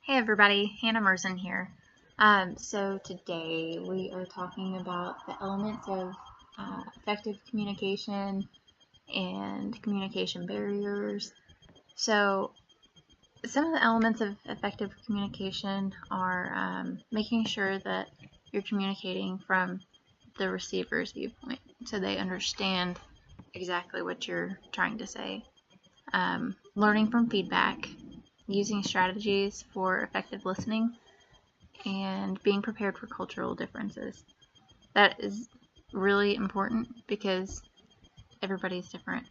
Hey everybody, Hannah Merson here. So today we are talking about the elements of effective communication and communication barriers. So some of the elements of effective communication are making sure that you're communicating from the receiver's viewpoint so they understand exactly what you're trying to say. Learning from feedback, using strategies for effective listening, and being prepared for cultural differences. That is really important because everybody's different.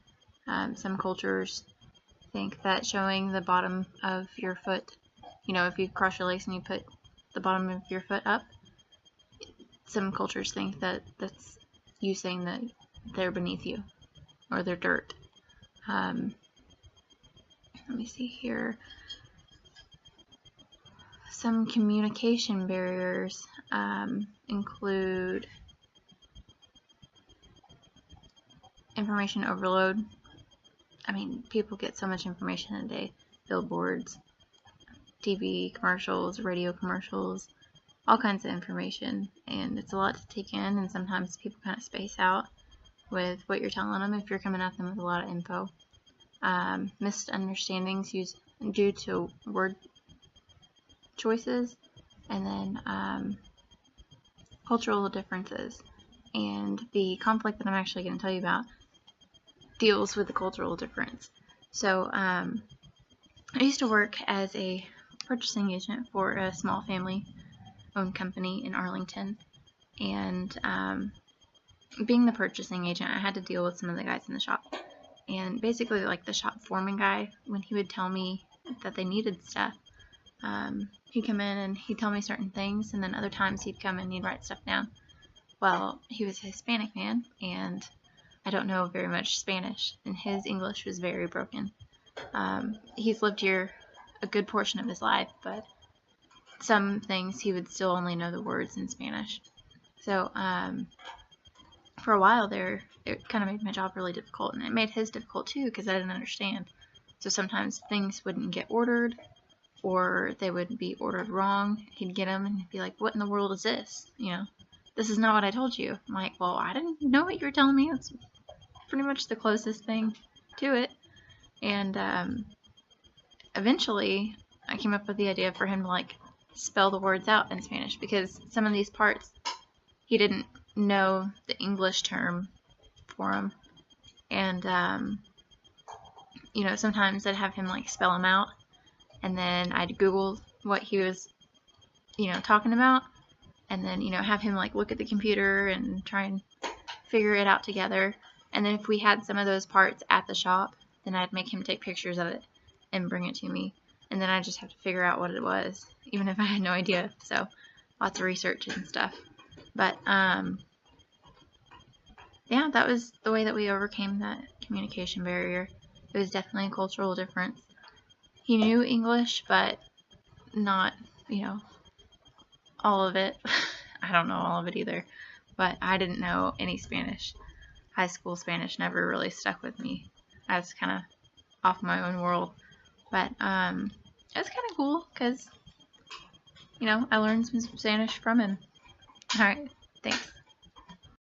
Some cultures think that showing the bottom of your foot, if you cross your legs and you put the bottom of your foot up, some cultures think that that's you saying that they're beneath you or they're dirt. Let me see here. Some communication barriers include information overload. I mean, people get so much information in a day. Billboards, TV commercials, radio commercials, all kinds of information. And it's a lot to take in, and sometimes people kind of space out with what you're telling them if you're coming at them with a lot of info. Misunderstandings due to word choices, and then cultural differences. And the conflict that I'm actually going to tell you about deals with the cultural difference. So I used to work as a purchasing agent for a small family-owned company in Arlington, and being the purchasing agent, I had to deal with some of the guys in the shop. And basically, like the shop foreman guy, when he would tell me that they needed stuff, he'd come in and he'd tell me certain things, and then other times he'd come in and he'd write stuff down. Well, he was a Hispanic man, and I don't know very much Spanish, and his English was very broken. He's lived here a good portion of his life, but some things he would still only know the words in Spanish. So for a while there, it kind of made my job really difficult, and it made his difficult too because I didn't understand. So sometimes things wouldn't get ordered, or they would be ordered wrong. He'd get them and he'd be like, "What in the world is this? This is not what I told you." I'm like, "Well, I didn't know what you were telling me. It's pretty much the closest thing to it." And eventually I came up with the idea for him to spell the words out in Spanish, because some of these parts he didn't know the English term for them. And sometimes I'd have him spell them out, and then I'd Google what he was talking about, and then have him look at the computer and try and figure it out together. And then if we had some of those parts at the shop, then I'd make him take pictures of it and bring it to me, and then I'd just have to figure out what it was, even if I had no idea. So lots of research and stuff. But yeah, that was the way that we overcame that communication barrier. It was definitely a cultural difference. He knew English, but not, all of it. I don't know all of it either, but I didn't know any Spanish. High school Spanish never really stuck with me. I was kind of off my own world. But it was kind of cool because, I learned some Spanish from him. Alright, thanks.